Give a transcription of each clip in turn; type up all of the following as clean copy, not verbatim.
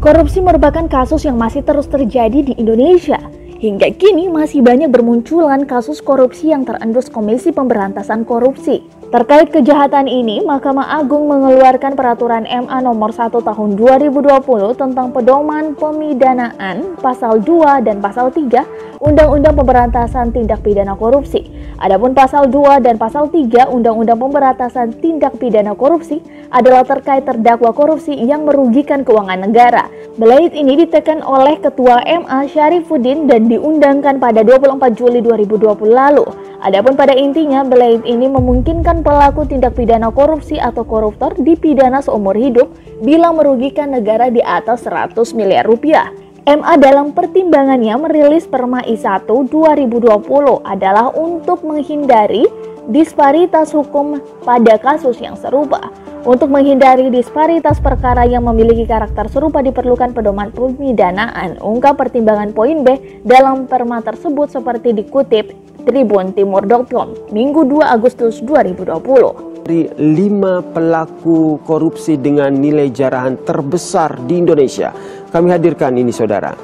Korupsi merupakan kasus yang masih terus terjadi di Indonesia. Hingga kini masih banyak bermunculan kasus korupsi yang terendus Komisi Pemberantasan Korupsi. Terkait kejahatan ini, Mahkamah Agung mengeluarkan Peraturan MA Nomor 1 Tahun 2020 tentang pedoman pemidanaan Pasal 2 dan Pasal 3 Undang-Undang Pemberantasan Tindak Pidana Korupsi. Adapun Pasal 2 dan Pasal 3 Undang-Undang Pemberantasan Tindak Pidana Korupsi adalah terkait terdakwa korupsi yang merugikan keuangan negara. Belaid ini ditekan oleh Ketua MA Syarifuddin dan diundangkan pada 24 Juli 2020 lalu. Adapun pada intinya, belaid ini memungkinkan pelaku tindak pidana korupsi atau koruptor dipidana seumur hidup bila merugikan negara di atas 100 miliar rupiah. MA dalam pertimbangannya merilis Perma I1 2020 adalah untuk menghindari disparitas hukum pada kasus yang serupa. Untuk menghindari disparitas perkara yang memiliki karakter serupa diperlukan pedoman pemidanaan. Ungkap pertimbangan poin B dalam perma tersebut seperti dikutip tribuntimur.com Minggu 2 Agustus 2020. Dari 5 pelaku korupsi dengan nilai jarahan terbesar di Indonesia, kami hadirkan ini saudara.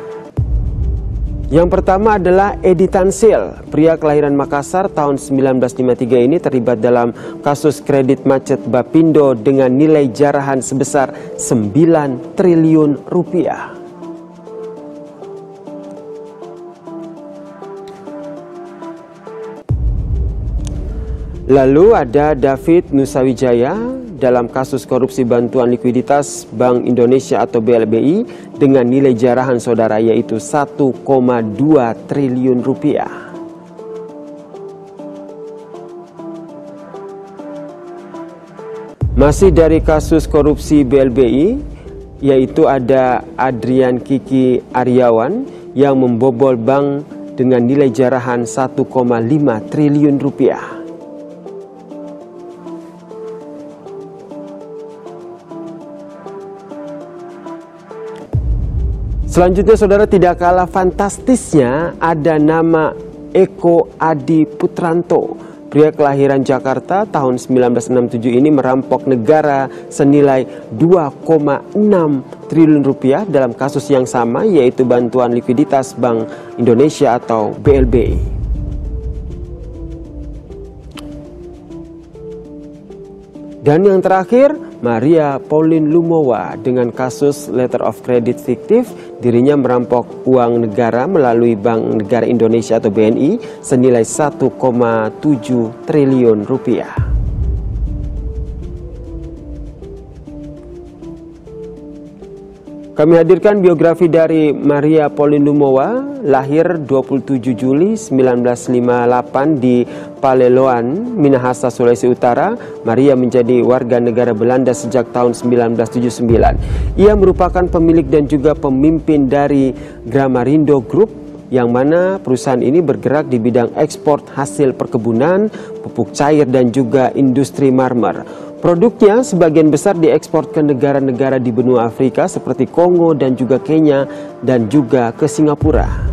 Yang pertama adalah Edi Tansil, pria kelahiran Makassar tahun 1953 ini terlibat dalam kasus kredit macet Bapindho dengan nilai jarahan sebesar 9 triliun rupiah. Lalu ada David Nusawijaya dalam kasus korupsi bantuan likuiditas Bank Indonesia atau BLBI dengan nilai jarahan saudara yaitu 1,2 triliun rupiah. Masih dari kasus korupsi BLBI yaitu ada Adrian Kiki Aryawan yang membobol bank dengan nilai jarahan 1,5 triliun rupiah. Selanjutnya saudara, tidak kalah fantastisnya ada nama Eko Adi Putranto. Pria kelahiran Jakarta tahun 1967 ini merampok negara senilai 2,6 triliun rupiah dalam kasus yang sama yaitu bantuan likuiditas Bank Indonesia atau BLBI. Dan yang terakhir, Maria Pauline Lumowa dengan kasus letter of credit fiktif. Dirinya merampok uang negara melalui Bank Negara Indonesia atau BNI senilai 1,7 triliun rupiah. Kami hadirkan biografi dari Maria Pauline Lumowa, lahir 27 Juli 1958 di Paleloan, Minahasa, Sulawesi Utara. Maria menjadi warga negara Belanda sejak tahun 1979. Ia merupakan pemilik dan juga pemimpin dari Gramarindo Group, yang mana perusahaan ini bergerak di bidang ekspor hasil perkebunan, pupuk cair dan juga industri marmer. Produknya sebagian besar diekspor ke negara-negara di benua Afrika seperti Kongo dan juga Kenya dan juga ke Singapura.